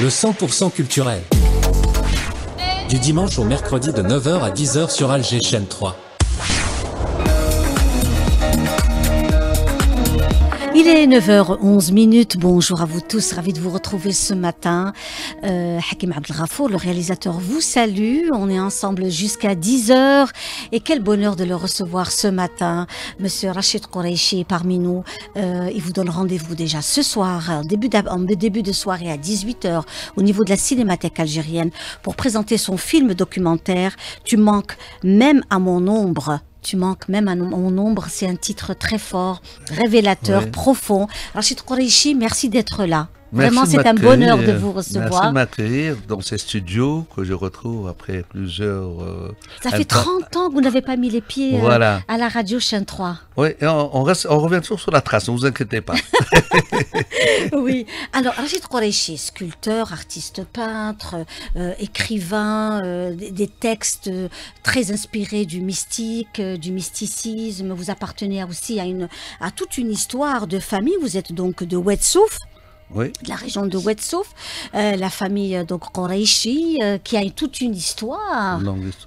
Le 100% culturel. Du dimanche au mercredi de 9 h à 10 h sur Alger Chaîne 3. Il est 9h11. Bonjour à vous tous, ravi de vous retrouver ce matin. Hakim Abdelghafour, le réalisateur, vous salue. On est ensemble jusqu'à 10 h et quel bonheur de le recevoir ce matin. Monsieur Rachid Quraichi parmi nous. Il vous donne rendez-vous déjà ce soir, en début de soirée à 18 h au niveau de la Cinémathèque algérienne pour présenter son film documentaire « Tu manques même à mon ombre ». Tu manques même à mon ombre, c'est un titre très fort, révélateur, profond. Rachid Quraichi, merci d'être là. Vraiment, c'est un bonheur de vous recevoir. Merci de m'accueillir dans ces studios que je retrouve après plusieurs... Ça fait 30 ans que vous n'avez pas mis les pieds à la radio Chaîne 3. Oui, et on revient toujours sur la trace, ne vous inquiétez pas. Oui, alors Rachid Quraichi, sculpteur, artiste peintre, écrivain, des textes très inspirés du mystique, du mysticisme. Vous appartenez aussi à toute une histoire de famille. Vous êtes donc de Oued-Souf. Oui. De la région de Oued-Souf, la famille donc Quraichi, qui a toute une histoire,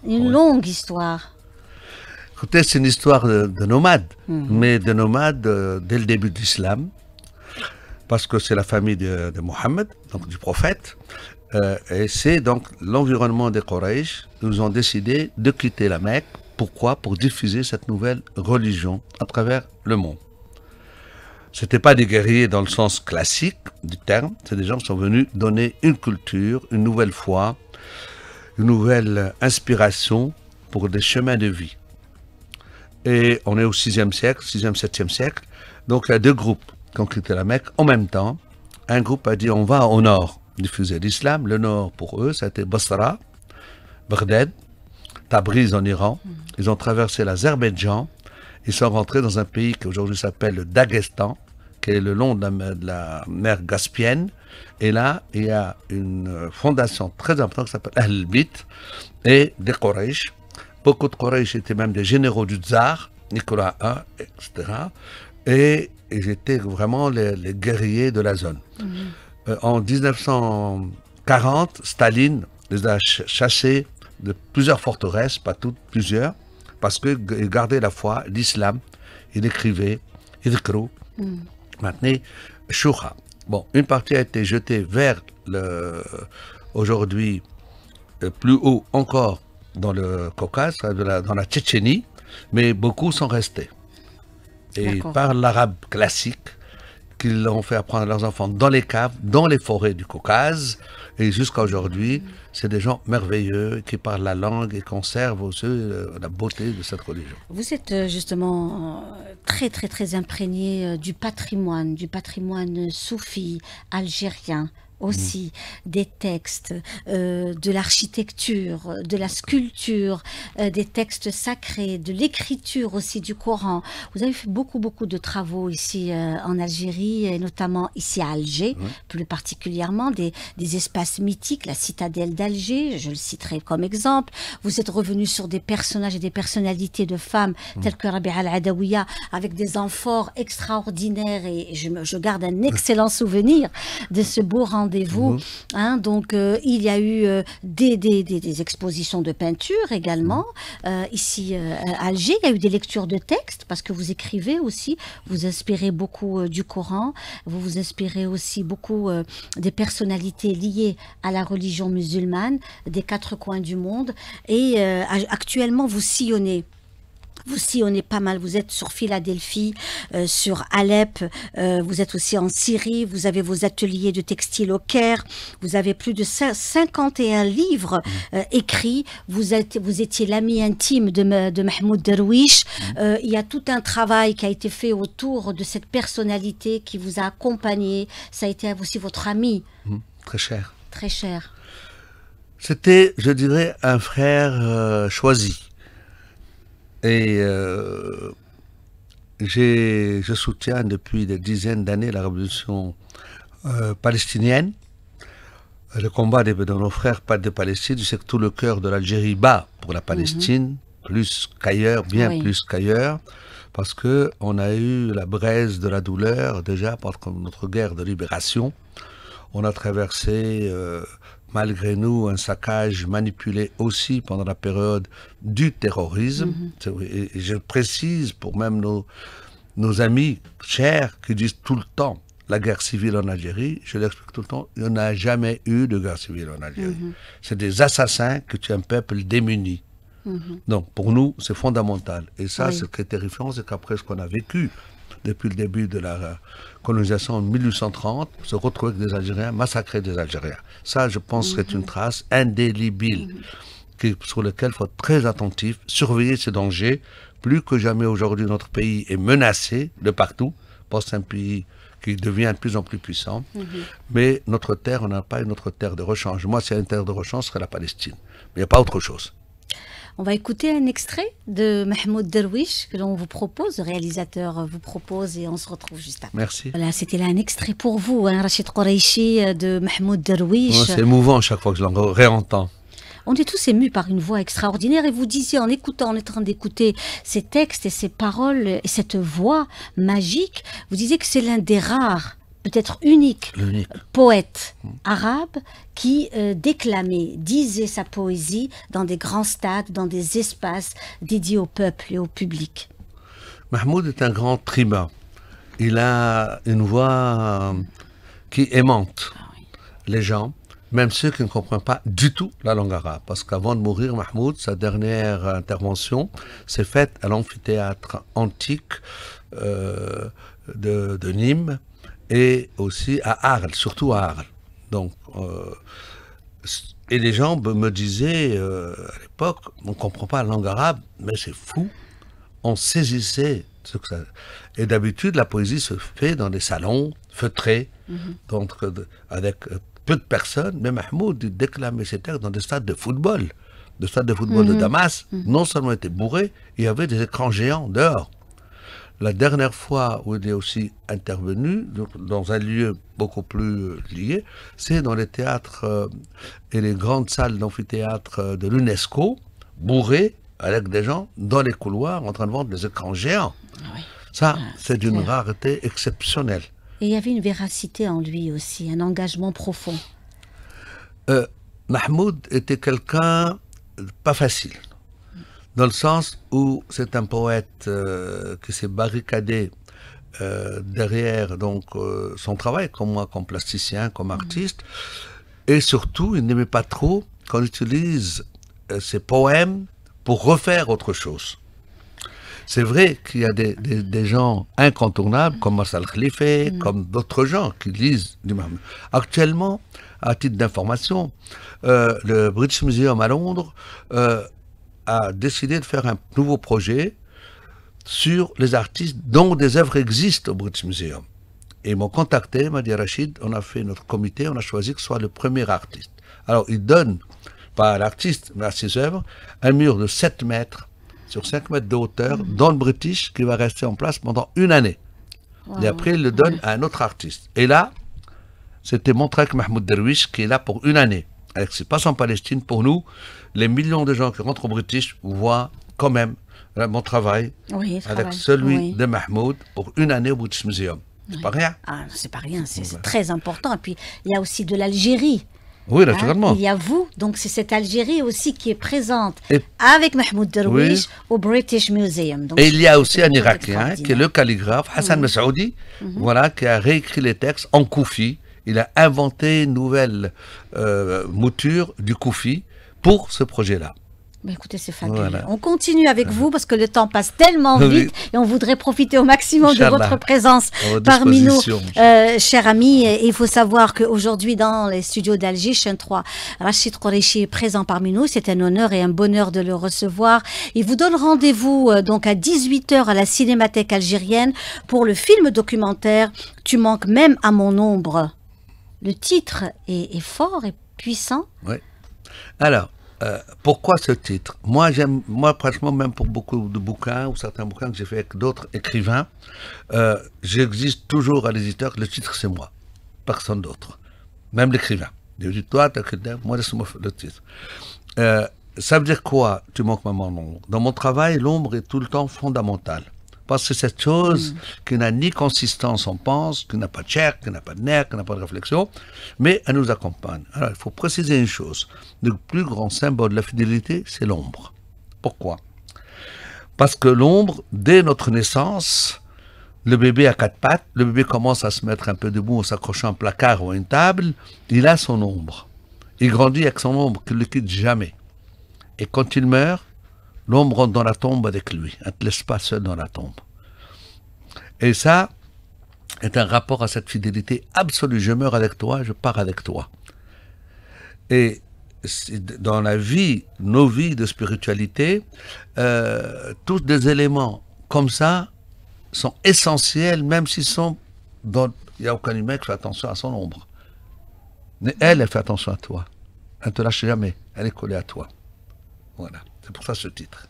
une longue histoire. Écoutez, c'est une histoire de nomades, mais de nomades dès le début de l'islam, parce que c'est la famille de Mohammed, donc du prophète, et c'est donc l'environnement des Quraish. Ils ont décidé de quitter la Mecque. Pourquoi? Pour diffuser cette nouvelle religion à travers le monde. C'était pas des guerriers dans le sens classique du terme, c'est des gens qui sont venus donner une culture, une nouvelle foi, une nouvelle inspiration pour des chemins de vie. Et on est au 6e siècle, 6e, 7e siècle, donc il y a deux groupes qui ont quitté la Mecque en même temps. Un groupe a dit on va au nord diffuser l'islam, le nord pour eux, ça a été Basra, Bagdad, Tabriz en Iran. Ils ont traversé l'Azerbaïdjan, ils sont rentrés dans un pays qui aujourd'hui s'appelle le Daghestan, qui est le long de la mer Caspienne. Et là, il y a une fondation très importante qui s'appelle Ahl-Bit et des Quraysh. Beaucoup de Quraysh étaient même des généraux du tsar, Nicolas I, etc. Et ils étaient vraiment les guerriers de la zone. En 1940, Staline les a chassés de plusieurs forteresses, pas toutes, plusieurs, parce qu'ils gardaient la foi, l'islam. Il écrivait, Idkru, maintenant, Shoucha. Bon, une partie a été jetée vers aujourd'hui, plus haut encore dans le Caucase, dans la Tchétchénie, mais beaucoup sont restés. Et ils parlent l'arabe classique, qu'ils ont fait apprendre à leurs enfants dans les caves, dans les forêts du Caucase. Et jusqu'à aujourd'hui, c'est des gens merveilleux qui parlent la langue et conservent aussi la beauté de cette religion. Vous êtes justement très très très imprégné du patrimoine soufi algérien. Aussi des textes, de l'architecture, de la sculpture, des textes sacrés, de l'écriture aussi du Coran. Vous avez fait beaucoup de travaux ici en Algérie, et notamment ici à Alger, plus particulièrement des espaces mythiques, la citadelle d'Alger, je le citerai comme exemple. Vous êtes revenu sur des personnages et des personnalités de femmes telles que Rabia al-Adawiya, avec des amphores extraordinaires, et je garde un excellent souvenir de ce beau rendez-vous. Donc il y a eu des expositions de peinture également ici à Alger. Il y a eu des lectures de textes parce que vous écrivez aussi, vous inspirez beaucoup du Coran, vous vous inspirez aussi beaucoup des personnalités liées à la religion musulmane des quatre coins du monde, et actuellement vous sillonnez. Vous sillonnez pas mal, vous êtes sur Philadelphie, sur Alep, vous êtes aussi en Syrie, vous avez vos ateliers de textile au Caire, vous avez plus de 51 livres écrits, vous étiez l'ami intime de Mahmoud Darwish. Il y a tout un travail qui a été fait autour de cette personnalité qui vous a accompagné, ça a été aussi votre ami. Très cher. Très cher. C'était, je dirais, un frère choisi. Et je soutiens depuis des dizaines d'années la révolution palestinienne, le combat de nos frères de Palestine. Je sais que tout le cœur de l'Algérie bat pour la Palestine, plus qu'ailleurs, bien plus qu'ailleurs, parce qu'on a eu la braise de la douleur déjà pendant notre guerre de libération. On a traversé, malgré nous, un saccage manipulé aussi pendant la période du terrorisme. Et je précise pour même nos amis chers qui disent tout le temps la guerre civile en Algérie, je l'explique tout le temps, il n'y a jamais eu de guerre civile en Algérie. C'est des assassins qui tuent un peuple démuni. Donc pour nous, c'est fondamental. Et ça, ce qui est terrifiant, c'est qu'après ce qu'on a vécu depuis le début de la colonisation en 1830, se retrouver avec des Algériens, massacrer des Algériens. Ça, je pense que c'est une trace indélébile sur laquelle il faut être très attentif, surveiller ces dangers. Plus que jamais aujourd'hui, notre pays est menacé de partout. C'est un pays qui devient de plus en plus puissant. Mais notre terre, on n'a pas une autre terre de rechange. Moi, c'est une terre de rechange, ce serait la Palestine. Mais il n'y a pas autre chose. On va écouter un extrait de Mahmoud Darwish que l'on vous propose, le réalisateur vous propose, et on se retrouve juste après. Merci. Voilà, c'était là un extrait pour vous, hein, Rachid Quraishi, de Mahmoud Darwish. C'est émouvant chaque fois que je le réentends. On est tous émus par une voix extraordinaire, et vous disiez en écoutant, en train d'écouter ces textes et ces paroles et cette voix magique, vous disiez que c'est l'un des rares, peut-être unique, poète arabe qui déclamait, disait sa poésie dans des grands stades, dans des espaces dédiés au peuple et au public. Mahmoud est un grand tribun. Il a une voix qui aimante les gens, même ceux qui ne comprennent pas du tout la langue arabe. Parce qu'avant de mourir, Mahmoud, sa dernière intervention s'est faite à l'amphithéâtre antique de Nîmes et aussi à Arles, surtout à Arles. Donc, et les gens me disaient à l'époque, on ne comprend pas la langue arabe, mais c'est fou. On saisissait ce que ça... Et d'habitude, la poésie se fait dans des salons feutrés, donc, avec peu de personnes. Mais Mahmoud déclamait ses textes dans des stades de football. Le stade de football de Damas, non seulement était bourré, il y avait des écrans géants dehors. La dernière fois où il est aussi intervenu, dans un lieu beaucoup plus lié, c'est dans les théâtres et les grandes salles d'amphithéâtre de l'UNESCO, bourrés, avec des gens dans les couloirs en train de vendre des écrans géants. Ça, c'est d'une rareté exceptionnelle. Et il y avait une véracité en lui aussi, un engagement profond. Mahmoud était quelqu'un pas facile. Dans le sens où c'est un poète qui s'est barricadé derrière donc, son travail, comme moi, comme plasticien, comme artiste. Et surtout, il n'aimait pas trop qu'on utilise ses poèmes pour refaire autre chose. C'est vrai qu'il y a des gens incontournables, comme Marcel Khalife, comme d'autres gens qui lisent du Mahmoud. Actuellement, à titre d'information, le British Museum à Londres a décidé de faire un nouveau projet sur les artistes dont des œuvres existent au British Museum. Et ils m'ont contacté, m'a dit Rachid, on a fait notre comité, on a choisi que ce soit le premier artiste. Alors il donne, pas à l'artiste, mais à ses œuvres, un mur de 7 mètres, sur 5 mètres de hauteur, dans le British, qui va rester en place pendant 1 année. Et après il le donne à un autre artiste. Et là, c'était Montrek Mahmoud Darwish qui est là pour 1 année. Alors, c'est pas en Palestine, pour nous, les millions de gens qui rentrent au British voient quand même mon travail avec celui de Mahmoud pour 1 année au British Museum. C'est pas rien. Ah, c'est pas rien, c'est très important. Et puis, il y a aussi de l'Algérie. Oui, naturellement. Il y a vous, donc c'est cette Algérie aussi qui est présente avec Mahmoud Darwish au British Museum. Donc, et il y a aussi un Irakien qui est le calligraphe, Hassan Massoudi, voilà, qui a réécrit les textes en koufi. Il a inventé une nouvelle mouture du koufi pour ce projet-là. Mais écoutez, c'est fabuleux. Voilà. On continue avec vous parce que le temps passe tellement vite et on voudrait profiter au maximum de votre présence parmi nous, chers amis. Et il faut savoir qu'aujourd'hui, dans les studios d'Alger, chaîne 3, Rachid Quraishi est présent parmi nous. C'est un honneur et un bonheur de le recevoir. Il vous donne rendez-vous donc à 18h à la Cinémathèque algérienne pour le film documentaire « Tu manques même à mon ombre ». Le titre est fort et puissant. Oui. Alors, pourquoi ce titre? Moi, pratiquement, même pour beaucoup de bouquins, ou certains bouquins que j'ai fait avec d'autres écrivains, j'existe toujours à l'éditeur que le titre, c'est moi. Personne d'autre. Même l'écrivain. Je dis, toi, t'as écrit, moi, laisse-moi le titre. Ça veut dire quoi, tu manques maman l'ombre? Dans mon travail, l'ombre est tout le temps fondamentale. Parce que c'est cette chose qui n'a ni consistance, on pense, qui n'a pas de chair, qui n'a pas de nerf, qui n'a pas de réflexion, mais elle nous accompagne. Alors, il faut préciser une chose. Le plus grand symbole de la fidélité, c'est l'ombre. Pourquoi? Parce que l'ombre, dès notre naissance, le bébé a 4 pattes, le bébé commence à se mettre un peu debout en s'accrochant à un placard ou à une table, il a son ombre. Il grandit avec son ombre qu'il ne le quitte jamais. Et quand il meurt, l'ombre rentre dans la tombe avec lui. Elle ne te laisse pas seul dans la tombe. Et ça est un rapport à cette fidélité absolue. Je meurs avec toi, je pars avec toi. Et dans la vie, nos vies de spiritualité, tous des éléments comme ça sont essentiels, même s'ils sont dans... Il n'y a aucun humain qui fait attention à son ombre. Mais elle fait attention à toi. Elle ne te lâche jamais. Elle est collée à toi. Voilà. C'est pour ça ce titre.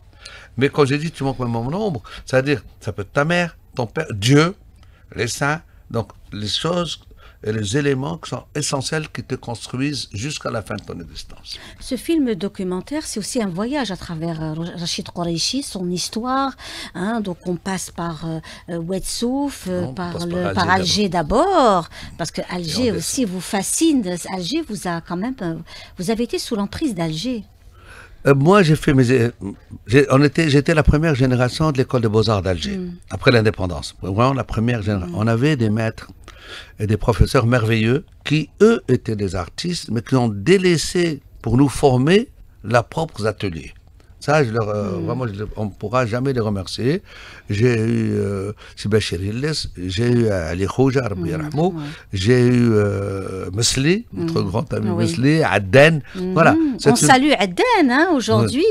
Mais quand j'ai dit tu manques même mon ombre, c'est-à-dire, ça peut être ta mère, ton père, Dieu, les saints, donc les choses et les éléments qui sont essentiels qui te construisent jusqu'à la fin de ton existence. Ce film documentaire, c'est aussi un voyage à travers Rachid Koraïchi, son histoire. Hein, donc on passe par Oued Souf, par Alger d'abord, parce que Alger aussi vous fascine. Alger vous a quand même... Vous avez été sous l'emprise d'Alger. Moi, j'étais la première génération de l'école des beaux-arts d'Alger, après l'indépendance. Vraiment la première génération. On avait des maîtres et des professeurs merveilleux qui, eux, étaient des artistes, mais qui ont délaissé pour nous former leurs propres ateliers. Ça, vraiment, on ne pourra jamais les remercier. J'ai eu Sibel Chirilles, j'ai eu Ali Khouja, j'ai eu Mesli, notre grand ami Mesli, Adden. Voilà. On salue Adden hein, aujourd'hui.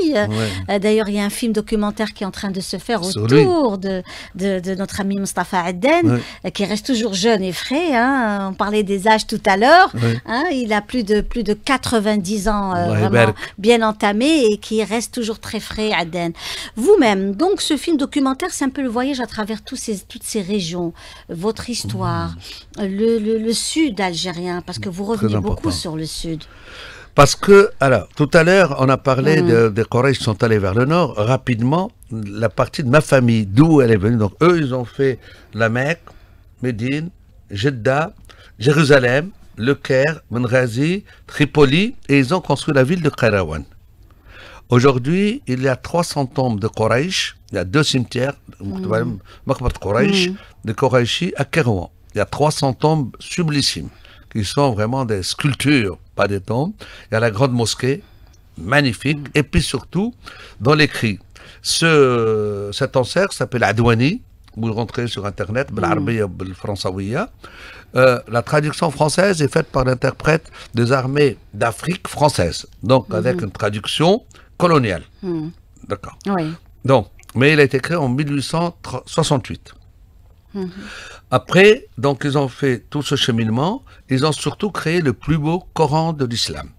D'ailleurs, il y a un film documentaire qui est en train de se faire autour de notre ami Mustafa Adden, qui reste toujours jeune et frais. Hein. On parlait des âges tout à l'heure. Hein. Il a plus de 90 ans, vraiment bien entamé, et qui reste toujours très frais, Adden. Vous-même, donc ce film documentaire, c'est un peu le voyage à travers toutes ces régions, votre histoire, le sud algérien, parce que vous revenez beaucoup sur le sud. Parce que, alors, tout à l'heure, on a parlé des Quraysh qui sont allés vers le nord. Rapidement, la partie de ma famille, d'où elle est venue, donc eux, ils ont fait la Mecque, Médine, Jeddah, Jérusalem, Le Caire, Benghazi, Tripoli, et ils ont construit la ville de Kairouan. Aujourd'hui, il y a 300 tombes de Quraysh, il y a 2 cimetières, Maqbarat Quraysh, de Qurayshi à Kairouan. Il y a 300 tombes sublissimes, qui sont vraiment des sculptures, pas des tombes. Il y a la grande mosquée, magnifique, et puis surtout, dans l'écrit, cet ancêtre s'appelle Adwani, vous rentrez sur Internet, la traduction française est faite par l'interprète des armées d'Afrique française, donc avec une traduction coloniale. D'accord. Oui. Donc, mais il a été créé en 1868. Après, donc, ils ont fait tout ce cheminement. Ils ont surtout créé le plus beau Coran de l'islam,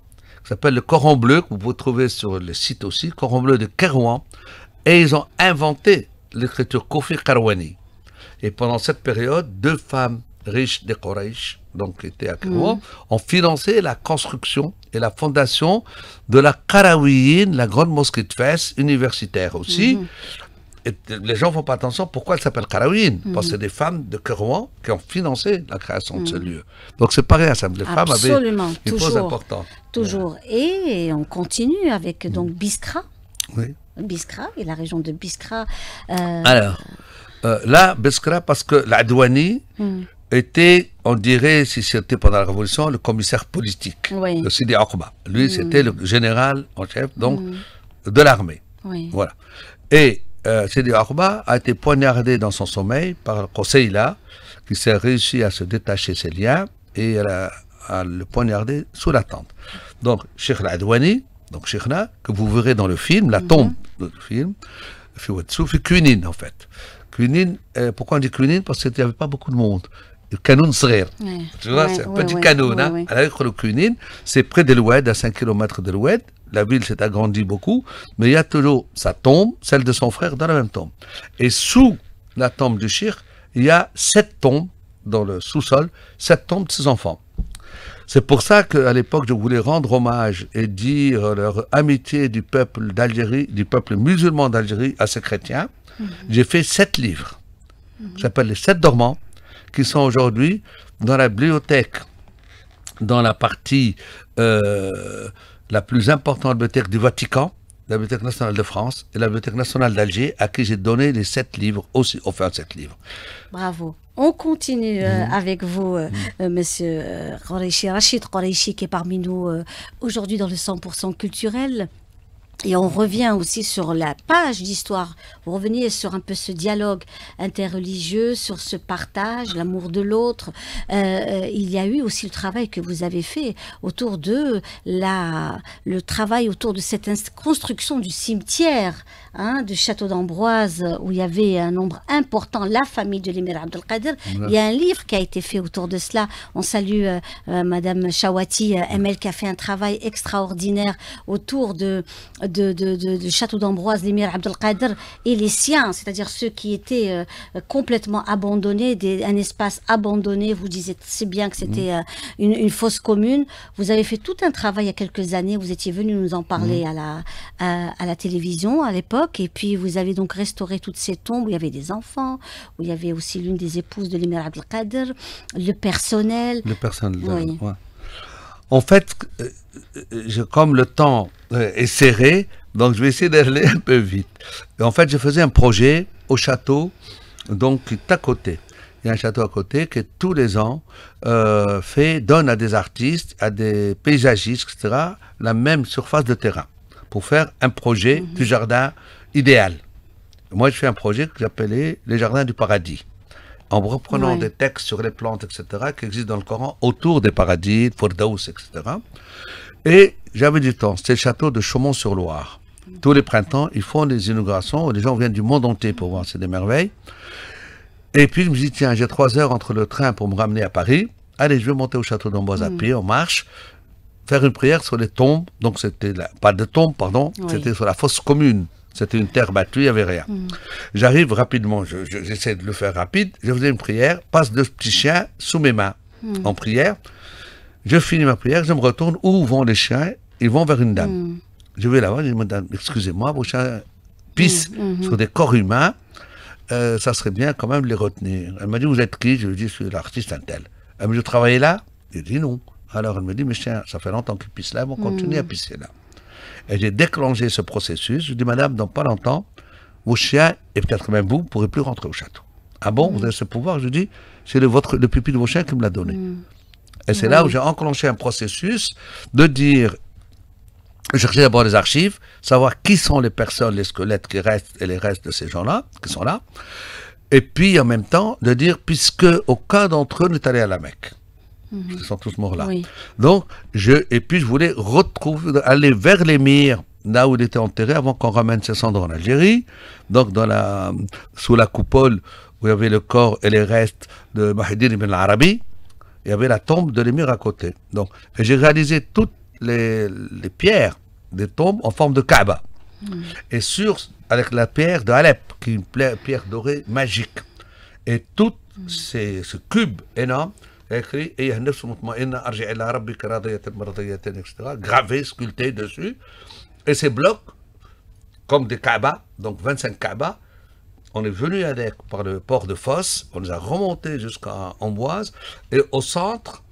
qui s'appelle le Coran bleu, que vous pouvez trouver sur le site aussi, Coran bleu de Kairouan. Et ils ont inventé l'écriture Kofi Kairouani. Et pendant cette période, 2 femmes riches des Quraysh, donc qui étaient à Kairouan, ont financé la construction et la fondation de la Qarawiyyin, la grande mosquée de Fès, universitaire aussi. Et les gens ne font pas attention pourquoi elle s'appelle Qarawiyyin, parce que c'est des femmes de Kairouan qui ont financé la création de ce lieu. Donc c'est pareil, les femmes avaient une pose importante. Toujours. Et on continue avec donc Biskra. Oui. Biskra, et la région de Biskra. Alors, là, Biskra, parce que l'Adwani était, on dirait, si c'était pendant la Révolution, le commissaire politique de Sidi Oqba. Lui, c'était le général en chef donc, de l'armée. Voilà. Et Sidi Oqba a été poignardé dans son sommeil par Qusayla, qui s'est réussi à se détacher ses liens, et elle a le poignardé sous la tente. Donc, Cheikh l'Adwani, donc Cheikhna, que vous verrez dans le film, la tombe du film, fait Quinin, en fait. Quinin, pourquoi on dit Quinin? Parce qu'il n'y avait pas beaucoup de monde. Le Kanoun Srer. Tu vois, c'est un petit Kanoun. Alors, le Quinin, c'est près de l'Oued, à 5 km de l'Oued. La ville s'est agrandie beaucoup, mais il y a toujours sa tombe, celle de son frère, dans la même tombe. Et sous la tombe du Cheikh, il y a 7 tombes, dans le sous-sol, 7 tombes de ses enfants. C'est pour ça qu'à l'époque, je voulais rendre hommage et dire leur amitié du peuple d'Algérie, du peuple musulman d'Algérie à ces chrétiens. J'ai fait 7 livres. qui s'appelle les 7 dormants, qui sont aujourd'hui dans la bibliothèque, dans la partie la plus importante bibliothèque du Vatican, la Bibliothèque nationale de France et la Bibliothèque nationale d'Alger, à qui j'ai donné les 7 livres, aussi offert 7 livres. Bravo. On continue avec vous, monsieur Qureishi, Rachid Qureishi, qui est parmi nous aujourd'hui dans le 100% culturel. Et on revient aussi sur la page d'histoire. Vous reveniez sur un peu ce dialogue interreligieux, sur ce partage, l'amour de l'autre. Il y a eu aussi le travail que vous avez fait autour de le travail autour de cette construction du cimetière, du château d'Ambroise, où il y avait un nombre important, la famille de l'émir Abdelkader. Il y a un livre qui a été fait autour de cela. On salue Madame Chawati ML, qui a fait un travail extraordinaire autour de château d'Ambroise, l'émir Abdelkader et les siens, c'est-à-dire ceux qui étaient complètement abandonnés, un espace abandonné. Vous disiez c'est bien que c'était une fosse commune. Vous avez fait tout un travail il y a quelques années. Vous étiez venu nous en parler à la télévision à l'époque, et puis vous avez donc restauré toutes ces tombes où il y avait des enfants, où il y avait aussi l'une des épouses de l'émir Abdelkader, le personnel. Le personnel, oui. Ouais. En fait, comme le temps est serré, donc je vais essayer d'aller un peu vite. Et en fait, je faisais un projet au château, donc qui est à côté. Il y a un château à côté qui, tous les ans, donne à des artistes, à des paysagistes, etc., la même surface de terrain pour faire un projet du jardin idéal. Moi, je fais un projet que j'appelais les jardins du paradis, en reprenant des textes sur les plantes, etc., qui existent dans le Coran, autour des paradis, Firdaus, etc. Et j'avais du temps, c'était le château de Chaumont-sur-Loire. Tous les printemps, ils font des inaugurations, où les gens viennent du monde entier pour voir, c'est des merveilles. Et puis je me dis, tiens, j'ai 3 heures entre le train pour me ramener à Paris. Allez, je vais monter au château d'Amboise à pied, on marche, faire une prière sur les tombes. Donc c'était, pas de tombes, pardon, c'était sur la fosse commune. C'était une terre battue, il n'y avait rien. J'arrive rapidement, j'essaie de le faire rapide, je faisais une prière, passe 2 petits chiens sous mes mains en prière. Je finis ma prière, je me retourne, où vont les chiens? Ils vont vers une dame. Je vais là-bas, je dis, madame, excusez-moi, vos chiens pissent sur des corps humains, ça serait bien quand même de les retenir. Elle m'a dit, vous êtes qui? Je lui ai dit, je suis l'artiste un tel. Elle m'a dit, vous travaillez là? J'ai dit non. Alors elle me dit, mes chiens, ça fait longtemps qu'ils pissent là, ils vont continuer à pisser là. Et j'ai déclenché ce processus. Je dis, madame, dans pas longtemps, vos chiens, et peut-être même vous, ne pourrez plus rentrer au château. Ah bon, vous avez ce pouvoir? Je dis, c'est le pupille de vos chiens qui me l'a donné. Et c'est là où j'ai enclenché un processus de dire, chercher d'abord les archives, savoir qui sont les personnes, les squelettes qui restent et les restes de ces gens-là, qui sont là. Et puis en même temps, de dire, puisque aucun d'entre eux n'est allé à la Mecque. Ils sont tous morts là. Oui. Donc, et puis je voulais aller vers l'émir, là où il était enterré, avant qu'on ramène ses cendres en Algérie. Donc, sous la coupole, où il y avait le corps et les restes de Mahidine ibn al-Arabi, il y avait la tombe de l'émir à côté. Donc, j'ai réalisé toutes les pierres des tombes en forme de Kaaba. Et avec la pierre de Alep, qui est une pierre dorée magique. Et tout ce cube énorme, écrit, etc., gravé, sculpté dessus. Et ces blocs, comme des Kaaba, donc 25 Kaaba, on est venu avec par le port de Fosse, on les a remontés jusqu'à Amboise, et au centre,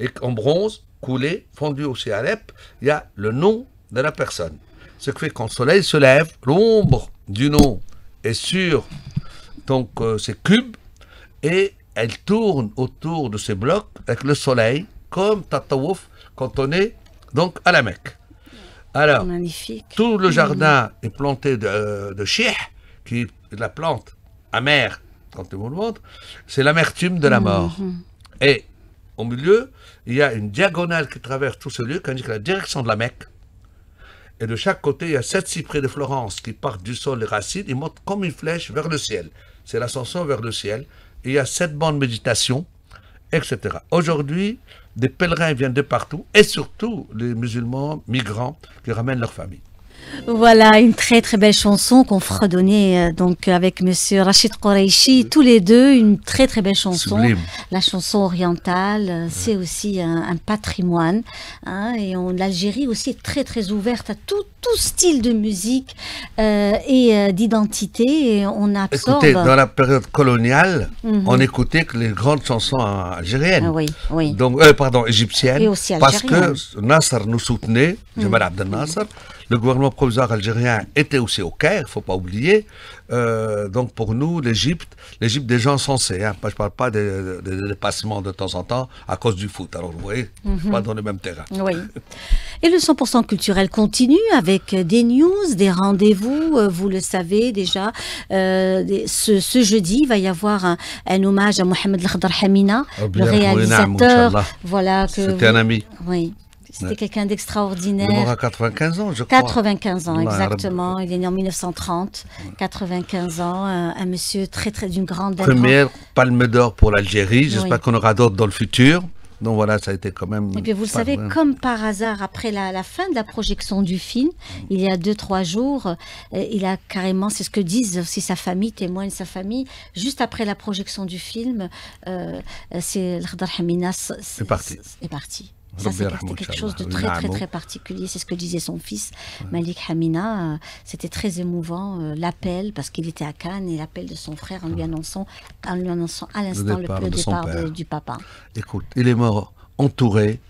et en bronze, coulé, fondu aussi à Alep, il y a le nom de la personne. Ce qui fait que quand le soleil se lève, l'ombre du nom est sur donc, ces cubes, et elle tourne autour de ces blocs avec le soleil, comme Tatawouf, quand on est donc à la Mecque. Alors, magnifique. Tout le jardin est planté de chieh, qui est la plante amère, quand on le montre, c'est l'amertume de la mort. Et au milieu, il y a une diagonale qui traverse tout ce lieu, qui indique la direction de la Mecque. Et de chaque côté, il y a 7 cyprès de Florence qui partent du sol, les racines, ils montent comme une flèche vers le ciel. C'est l'ascension vers le ciel. Et il y a 7 bancs de méditation, etc. Aujourd'hui, des pèlerins viennent de partout, et surtout les musulmans migrants qui ramènent leur famille. Voilà une très très belle chanson qu'on fredonnait donc avec Monsieur Rachid Koreichi, tous les deux, une très très belle chanson. Sublime. La chanson orientale, c'est aussi un patrimoine, hein, et l'Algérie aussi est très très ouverte à tout style de musique et d'identité, et on absorbe. Écoutez, dans la période coloniale, on écoutait que les grandes chansons algériennes. Ah oui, oui. Donc, pardon, égyptiennes. Et aussi parce algériennes. que Nasser nous soutenait, Jamal Abdel Nasser. Le gouvernement provisoire algérien était aussi au Caire, il ne faut pas oublier. Donc pour nous, l'Égypte des gens sensés. Hein. Moi, je ne parle pas des dépassements de temps en temps à cause du foot. Alors vous voyez, pas dans le même terrain. Oui. Et le 100% culturel continue avec des news, des rendez-vous. Vous le savez déjà. Ce jeudi, il va y avoir un hommage à Mohamed El Hamina, le réalisateur. Voilà, c'était un ami. Oui. C'était quelqu'un d'extraordinaire. Il est mort à 95 ans, je crois. 95 ans, exactement. Il est né en 1930. 95 ans. Un monsieur d'une grande... Première palme d'or pour l'Algérie. J'espère qu'on aura d'autres dans le futur. Donc voilà, ça a été quand même... Et puis vous le savez, comme par hasard, après la fin de la projection du film, il y a 2-3 jours, il a carrément, c'est ce que disent aussi sa famille, témoigne sa famille, juste après la projection du film, c'est L'Khdar Hamina est parti. Ça, c'était quelque chose de très, très, très particulier. C'est ce que disait son fils, Malik Hamina. C'était très émouvant, l'appel, parce qu'il était à Cannes, et l'appel de son frère en lui annonçant à l'instant le départ du papa. Écoute, il est mort entouré,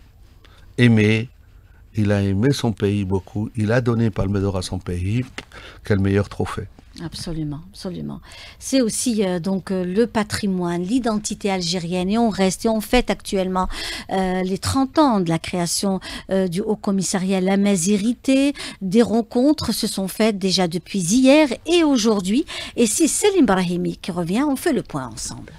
aimé. Il a aimé son pays beaucoup. Il a donné Palme d'Or à son pays. Quel meilleur trophée. Absolument, absolument. C'est aussi donc le patrimoine, l'identité algérienne, et on fête actuellement les 30 ans de la création du Haut Commissariat à la Mazirité. Des rencontres se sont faites déjà depuis hier et aujourd'hui, et c'est Selim Brahimi qui revient. On fait le point ensemble.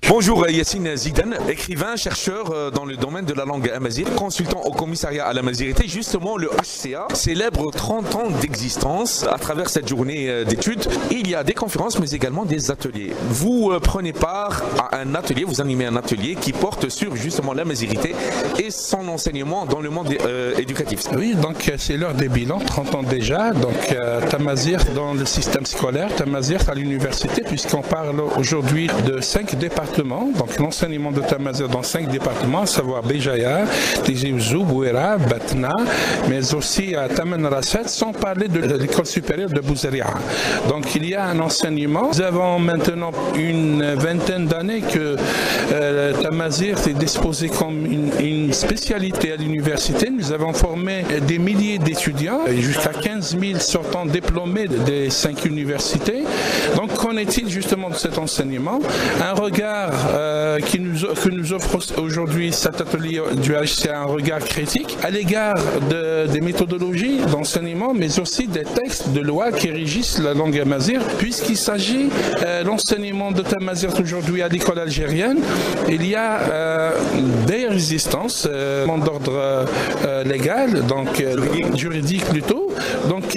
Bonjour, Yassine Zidane, écrivain, chercheur dans le domaine de la langue amazigh, consultant au commissariat à la Mazirité. Justement, le HCA célèbre 30 ans d'existence. À travers cette journée d'études, il y a des conférences mais également des ateliers. Vous prenez part à un atelier, vous animez un atelier qui porte sur justement la Mazirité et son enseignement dans le monde éducatif. Oui, donc c'est l'heure des bilans, 30 ans déjà. Donc Tamazigh dans le système scolaire, Tamazigh à l'université, puisqu'on parle aujourd'hui de 5 départements. Donc l'enseignement de Tamazigh dans 5 départements, à savoir Béjaïa, Tizi Ouzou, Bouera, Batna, mais aussi à Taman Rasset, sans parler de l'école supérieure de Bouzaria. Donc il y a un enseignement. Nous avons maintenant une vingtaine d'années que Tamazigh est disposé comme une spécialité à l'université. Nous avons formé des milliers d'étudiants, jusqu'à 15 000 sortants diplômés des 5 universités. Donc qu'en est-il justement de cet enseignement? Un regard que nous offre aujourd'hui cet atelier du HCA, un regard critique à l'égard des méthodologies d'enseignement, mais aussi des textes de loi qui régissent la langue amazigh, puisqu'il s'agit l'enseignement de Tamazigh aujourd'hui à l'école algérienne. Il y a des résistances d'ordre légal, donc juridique plutôt. Donc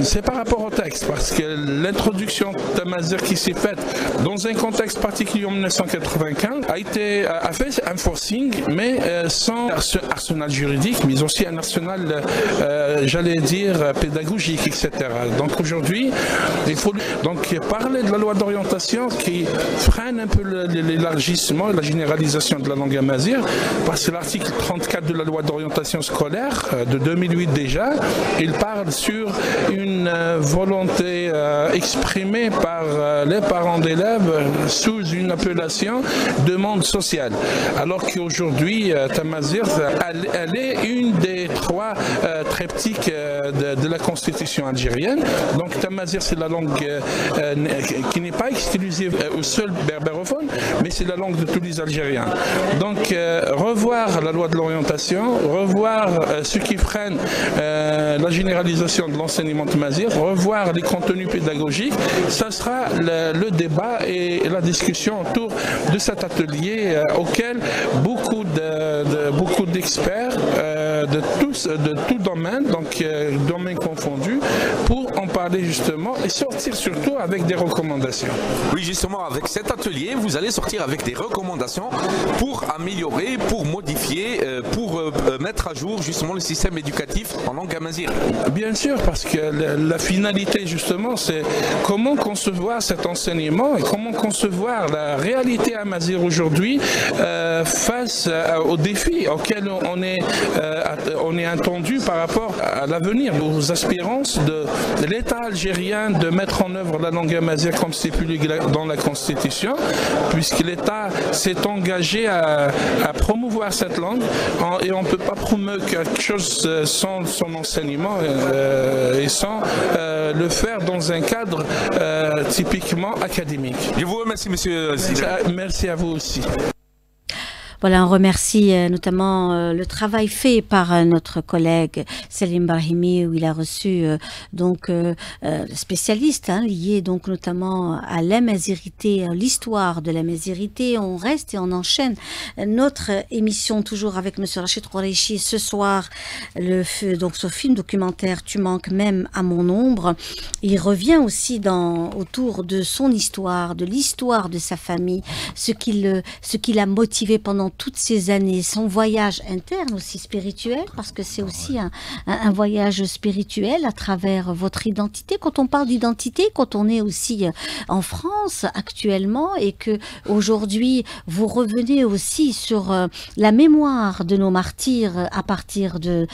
c'est par rapport au texte, parce que l'introduction Tamazigh qui s'est faite dans un contexte particulier en 1995 a fait un forcing, mais sans arsenal juridique, mais aussi un arsenal, j'allais dire, pédagogique, etc. Donc aujourd'hui, il faut donc parler de la loi d'orientation qui freine un peu l'élargissement et la généralisation de la langue amazigh, parce que l'article 34 de la loi d'orientation scolaire de 2008 déjà, il parle sur une volonté exprimée par les parents d'élèves sous une appellation demande sociale. Alors qu'aujourd'hui, Tamazigh, elle est une des 3 triptyques de la constitution algérienne. Donc Tamazigh, c'est la langue qui n'est pas exclusive aux seuls berbérophones, mais c'est la langue de tous les Algériens. Donc revoir la loi de l'orientation, revoir ce qui freine la généralisation de l'enseignement Tamazigh, revoir les contenus pédagogiques, ça sera le débat et la discussion autour de cet atelier auquel beaucoup d'experts de tout domaine, donc domaine confondu, pour en parler justement et sortir surtout avec des recommandations. Oui, justement, avec cet atelier, vous allez sortir avec des recommandations pour améliorer, pour modifier, pour mettre à jour justement le système éducatif en langue amazigh. Bien sûr, parce que la finalité justement, c'est comment concevoir cet enseignement et comment concevoir la réalité amazigh aujourd'hui face aux défis auxquels on est attendu par rapport à l'avenir, aux aspirances de l'État algérien de mettre en œuvre la langue amazigh comme stipulé dans la Constitution, puisque l'État s'est engagé à promouvoir cette langue et on ne peut pas promouvoir quelque chose sans son enseignement et sans le faire dans un cadre typiquement académique. Je vous remercie, monsieur Zidane. Merci à vous aussi. Voilà, on remercie notamment le travail fait par notre collègue Selim Brahimi, où il a reçu spécialistes liés donc notamment à l'amazirité, l'histoire de l'amazirité. On reste et on enchaîne notre émission toujours avec Monsieur Rachid Qureishi. Ce soir, donc ce film documentaire Tu manques même à mon ombre. Il revient aussi autour de son histoire, de l'histoire de sa famille, ce qui l'a motivé pendant toutes ces années, son voyage interne aussi spirituel, parce que c'est aussi un voyage spirituel à travers votre identité. Quand on parle d'identité, quand on est aussi en France actuellement et que aujourd'hui vous revenez aussi sur la mémoire de nos martyrs à partir de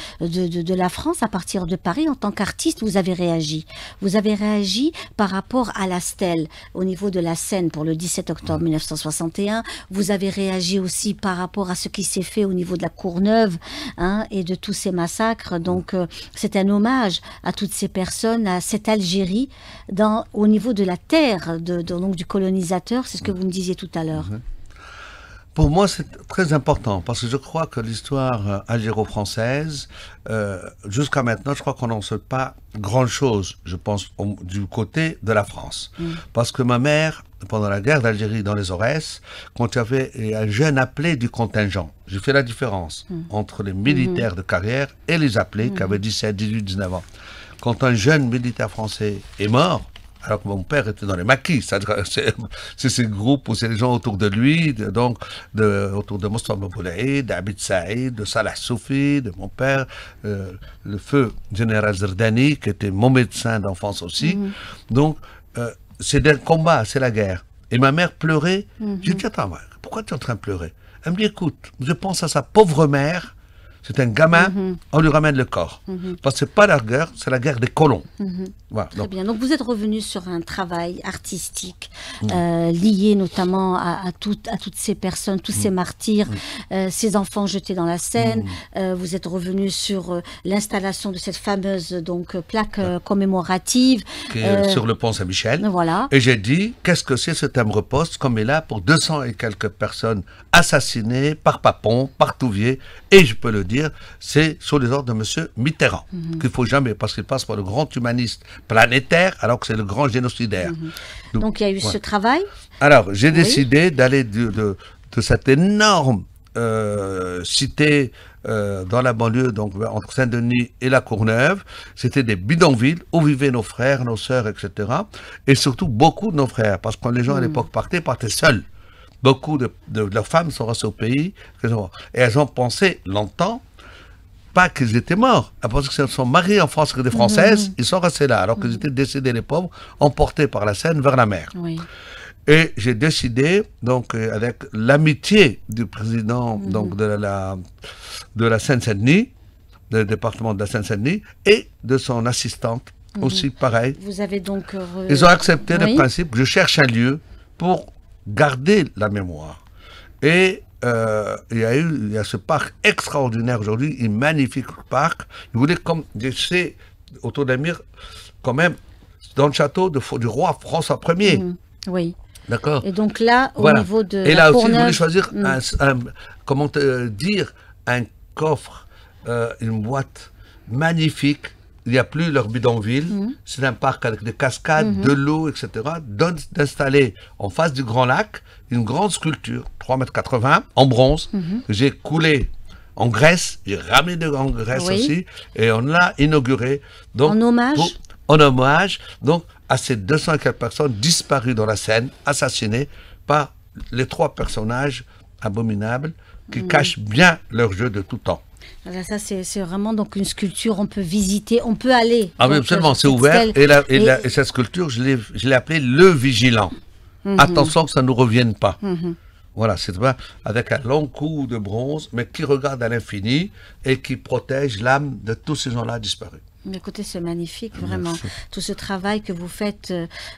la France, à partir de Paris, en tant qu'artiste, vous avez réagi. Vous avez réagi par rapport à la stèle, au niveau de la scène pour le 17 octobre 1961. Vous avez réagi aussi par rapport à ce qui s'est fait au niveau de la Courneuve et de tous ces massacres. Donc c'est un hommage à toutes ces personnes, à cette Algérie, au niveau de la terre donc du colonisateur. C'est ce que vous me disiez tout à l'heure. Pour moi, c'est très important parce que je crois que l'histoire algéro-française, jusqu'à maintenant, je crois qu'on n'en sait pas grand-chose, je pense, du côté de la France. Parce que ma mère, pendant la guerre d'Algérie dans les Aurès, quand il y avait un jeune appelé du contingent, j'ai fait la différence entre les militaires de carrière et les appelés qui avaient 17, 18, 19 ans. Quand un jeune militaire français est mort, alors que mon père était dans les maquis, c'est ces groupes où c'est les gens autour de lui, autour de Moustapha Boulaïd, d'Abid Saïd, de Salah Soufi, de mon père, le feu général Zerdani, qui était mon médecin d'enfance aussi. Donc, c'est des combats, c'est la guerre. Et ma mère pleurait. J'ai dit, attends, pourquoi tu es en train de pleurer? Elle me dit, écoute, je pense à sa pauvre mère. C'est un gamin, on lui ramène le corps. Parce que ce n'est pas la guerre, c'est la guerre des colons. Voilà, Très bien. Donc vous êtes revenu sur un travail artistique lié notamment à toutes ces personnes, tous ces martyrs, ces enfants jetés dans la Seine. Vous êtes revenu sur l'installation de cette fameuse plaque commémorative. Sur le pont Saint-Michel. Voilà. Et j'ai dit, qu'est-ce que c'est ce timbre-poste comme est là pour 200 et quelques personnes assassinées par Papon, par Touvier, et je peux le dire, c'est sous les ordres de M. Mitterrand, qu'il ne faut jamais, parce qu'il passe pour le grand humaniste planétaire, alors que c'est le grand génocidaire. Donc il y a eu ce travail. Alors, j'ai décidé d'aller de cette énorme cité dans la banlieue, donc entre Saint-Denis et la Courneuve. C'était des bidonvilles où vivaient nos frères, nos sœurs, etc. Et surtout beaucoup de nos frères, parce que quand les gens à l'époque partaient seuls. Beaucoup de leurs femmes sont restées au pays, et elles ont pensé longtemps, pas qu'ils étaient morts, parce qu'ils se sont mariés en France avec des Françaises, ils sont restés là, alors qu'ils étaient décédés, les pauvres, emportés par la Seine vers la mer. Et j'ai décidé, donc, avec l'amitié du président donc, de la Seine-Saint-Denis, du département de la Seine-Saint-Denis, et de son assistante, aussi pareil. Vous avez donc... Ils ont accepté le principe que je cherche un lieu pour garder la mémoire. Et il y a ce parc extraordinaire aujourd'hui, un magnifique parc. Vous voulez, comme je sais, autour d'Amir, quand même, dans le château du roi François Ier. Oui. D'accord. Et donc là, au niveau de et là aussi, je voulais choisir comment dire, un coffre, une boîte magnifique. Il n'y a plus leur bidonville. C'est un parc avec des cascades, de l'eau, etc. D'installer en face du Grand Lac une grande sculpture, 3,80 m, en bronze, que j'ai coulée en Grèce, j'ai ramené en Grèce aussi, et on l'a inauguré. Donc, en hommage en hommage, donc, à ces 204 personnes disparues dans la Seine, assassinées par les 3 personnages abominables qui cachent bien leur jeu de tout temps. Alors ça, c'est vraiment donc une sculpture, on peut visiter, on peut aller. Ah oui, absolument, c'est ouvert. Et cette sculpture, je l'ai appelée Le Vigilant. Attention que ça ne nous revienne pas. Voilà, c'est avec un long cou de bronze, mais qui regarde à l'infini et qui protège l'âme de tous ces gens-là disparus. Écoutez, c'est magnifique, vraiment. Tout ce travail que vous faites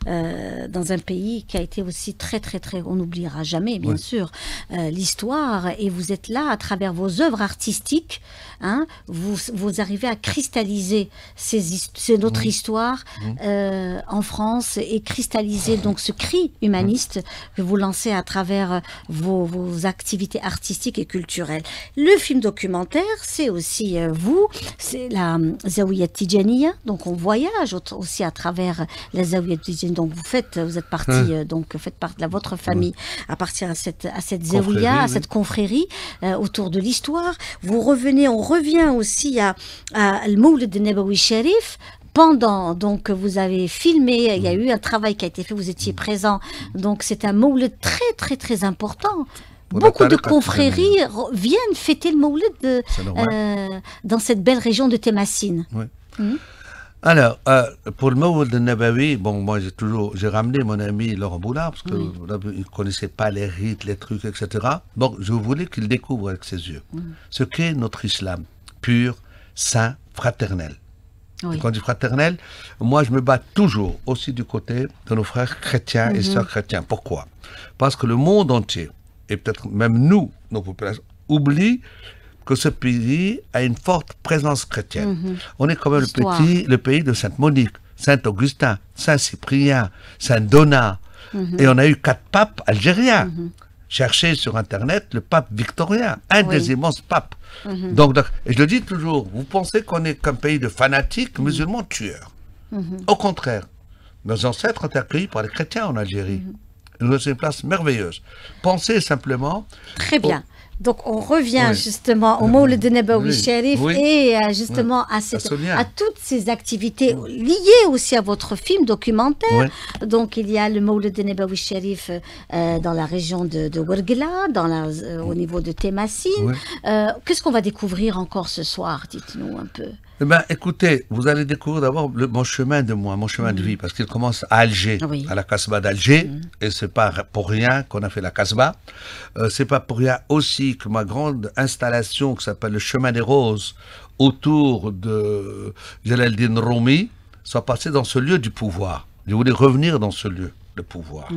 dans un pays qui a été aussi très, on n'oubliera jamais, bien sûr, l'histoire. Et vous êtes là, à travers vos œuvres artistiques, hein, vous arrivez à cristalliser notre histoire en France et cristalliser donc ce cri humaniste que vous lancez à travers vos activités artistiques et culturelles. Le film documentaire, c'est aussi vous, c'est la Zaouia Tidjaniya, donc on voyage aussi à travers la Zaouia Tidjaniya. Donc vous êtes partie, donc faites partie de votre famille à partir à cette Zaouia, à cette confrérie autour de l'histoire. On revient aussi à le Moulid Nabawi Sharif. Pendant, donc, vous avez filmé, il y a eu un travail qui a été fait, vous étiez présent. Donc, c'est un Moulid très important. Beaucoup de confréries viennent fêter le Moulid dans cette belle région de Temassine. Oui. Alors, pour le Moulid Nabawi, bon, moi j'ai ramené mon ami Laurent Boulard, parce qu'il ne connaissait pas les rites, les trucs, etc. Bon, je voulais qu'il découvre avec ses yeux ce qu'est notre islam, pur, saint, fraternel. Oui. Quand on dit fraternel, moi je me bats toujours aussi du côté de nos frères chrétiens et sœurs chrétiens. Pourquoi? Parce que le monde entier, et peut-être même nous, nos populations, oublient que ce pays a une forte présence chrétienne. On est quand même le pays de Sainte Monique, Saint Augustin, Saint Cyprien, Saint Donat, et on a eu 4 papes algériens. Cherchez sur Internet le pape Victorien, un des immenses papes. Donc, et je le dis toujours, vous pensez qu'on est qu'un pays de fanatiques musulmans tueurs. Au contraire, nos ancêtres ont été accueillis par les chrétiens en Algérie. Nous avons une place merveilleuse. Pensez simplement... Très bien. Donc on revient justement au Moulid Nabawi Sharif et justement à toutes ces activités liées aussi à votre film documentaire. Donc il y a le Moulid Nabawi Sharif dans la région de Ouargla, au niveau de Temassine. Qu'est-ce qu'on va découvrir encore ce soir? Dites-nous un peu. Eh bien, écoutez, vous allez découvrir d'abord mon chemin de vie, parce qu'il commence à Alger, à la Casbah d'Alger, et c'est pas pour rien qu'on a fait la Casbah. C'est pas pour rien aussi que ma grande installation qui s'appelle le Chemin des Roses autour de Jalaluddin Rumi soit passée dans ce lieu du pouvoir. Je voulais revenir dans ce lieu de pouvoir.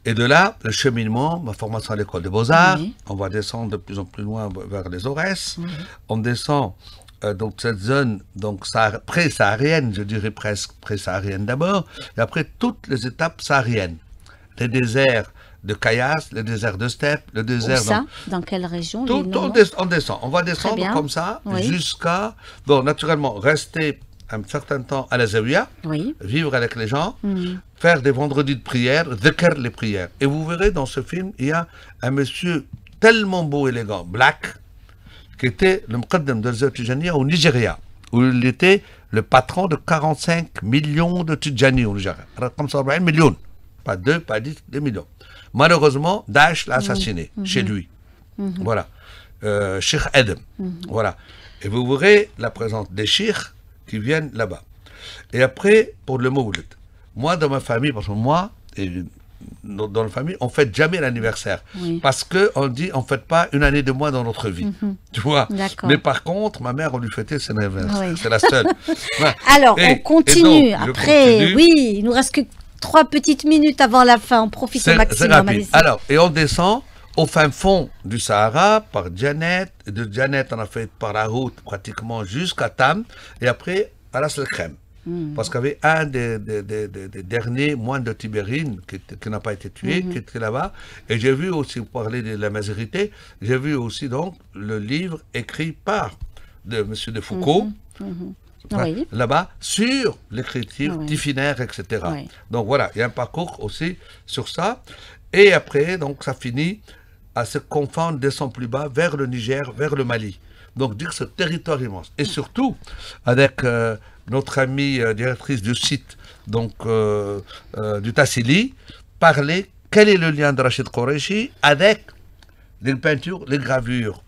Et de là, le cheminement, ma formation à l'école des Beaux-Arts, on va descendre de plus en plus loin vers les Aurès, on descend donc cette zone pré-saharienne, je dirais presque pré-saharienne d'abord, et après toutes les étapes sahariennes. Les déserts de Kayas, le désert de Steppe, le désert... Dans quelle région? On descend. On va descendre comme ça jusqu'à... Bon, naturellement, rester un certain temps à la Zaouia, vivre avec les gens, faire des vendredis de prière, dhikr les prières. Et vous verrez dans ce film, il y a un monsieur tellement beau, élégant, black, qui était le Muqaddam de Zaouia Tidjaniya au Nigeria, où il était le patron de 45 millions de Tidjani au Nigeria. Comme ça, 40 millions. Pas 2, pas 10, 2 millions. Malheureusement, Daesh l'a assassiné chez lui. Voilà. Cheikh Adam. Voilà. Et vous verrez la présence des cheikhs qui viennent là-bas. Et après, pour le Moulid. Moi, dans ma famille, parce que moi, et dans la famille, on ne fête jamais l'anniversaire. Parce qu'on dit, on ne fête pas une année de moins dans notre vie. Tu vois. Mais par contre, ma mère, on lui fêtait son anniversaire. C'est la seule. Alors, on continue. Donc, après, il nous reste que 3 petites minutes avant la fin. On profite au maximum. Alors, et on descend au fin fond du Sahara par Djanet. Et de Djanet, on a fait par la route pratiquement jusqu'à Tam. Et après, à Ras el Khem. Parce qu'il y avait un des derniers moines de Tibérine qui n'a pas été tué, qui était là-bas. Et j'ai vu aussi, vous parlez de la Mazérité, j'ai vu aussi donc le livre écrit par M. de Foucault, là-bas, sur l'écriture diffinaire, etc. Donc voilà, il y a un parcours aussi sur ça. Et après, donc ça finit à se confondre, descend plus bas, vers le Niger, vers le Mali. Donc, dire ce territoire immense. Et surtout, avec notre amie directrice du site donc, du Tassili, parler quel est le lien de Rachid Qureshi avec les peintures, les gravures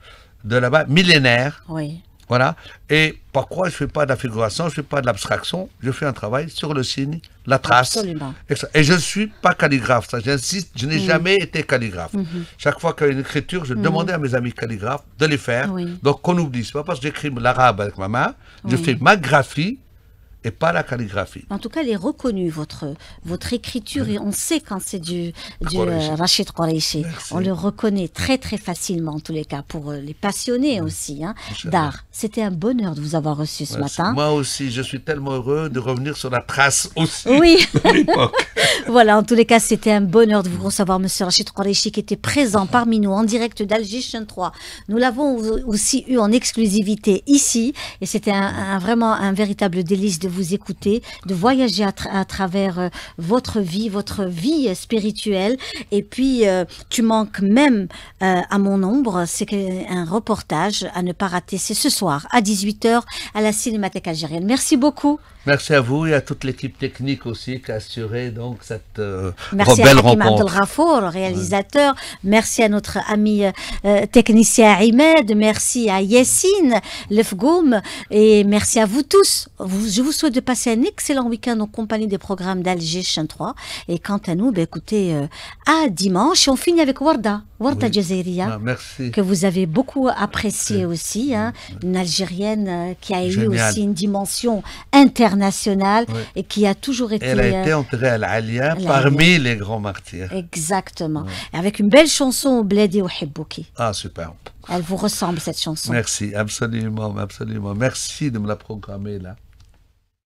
de là-bas, millénaires. Oui. Voilà. Et pourquoi je ne fais pas de la figuration, je ne fais pas de l'abstraction, je fais un travail sur le signe, la trace. Absolument. Et je ne suis pas calligraphe, ça j'insiste, je n'ai jamais été calligraphe. Chaque fois qu'il y a une écriture, je demandais à mes amis calligraphes de les faire. Oui. Donc qu'on oublie, ce n'est pas parce que j'écris l'arabe avec ma main, je fais ma graphie et pas la calligraphie. En tout cas, elle est reconnue, votre écriture, et on sait quand c'est du Rachid Qureshi. On le reconnaît très très facilement, en tous les cas, pour les passionnés aussi d'art. C'était un bonheur de vous avoir reçu ce matin. Moi aussi, je suis tellement heureux de revenir sur la trace aussi oui. de l'époque. Voilà, en tous les cas, c'était un bonheur de vous recevoir, monsieur Rachid Qureshi, qui était présent parmi nous en direct d'Alger Chaîne 3. Nous l'avons aussi eu en exclusivité ici, et c'était vraiment un véritable délice de vous écouter, de voyager à travers votre vie spirituelle. Et puis, tu manques même à mon ombre, c'est un reportage à ne pas rater. C'est ce soir à 18h à la Cinémathèque algérienne. Merci beaucoup. Merci à vous et à toute l'équipe technique aussi qui a assuré donc cette merci belle à Hakim rencontre. Abdelghafour, le réalisateur. Merci à notre ami technicien Ahmed. Merci à Yassine Lefgoum. Et merci à vous tous. Je vous souhaite de passer un excellent week-end en compagnie des programmes d'Alger Chaîne 3. Et quant à nous, écoutez, à dimanche. Et on finit avec Warda Jazeria. Merci. Que vous avez beaucoup apprécié aussi. Une Algérienne qui a eu aussi une dimension internationale et qui a toujours été... Elle a été enterrée à l'Alia parmi les grands martyrs. Exactement. Avec une belle chanson, Bledi Ouhibbouki. Ah, superbe. Elle vous ressemble, cette chanson. Merci, absolument, absolument. Merci de me la programmer là.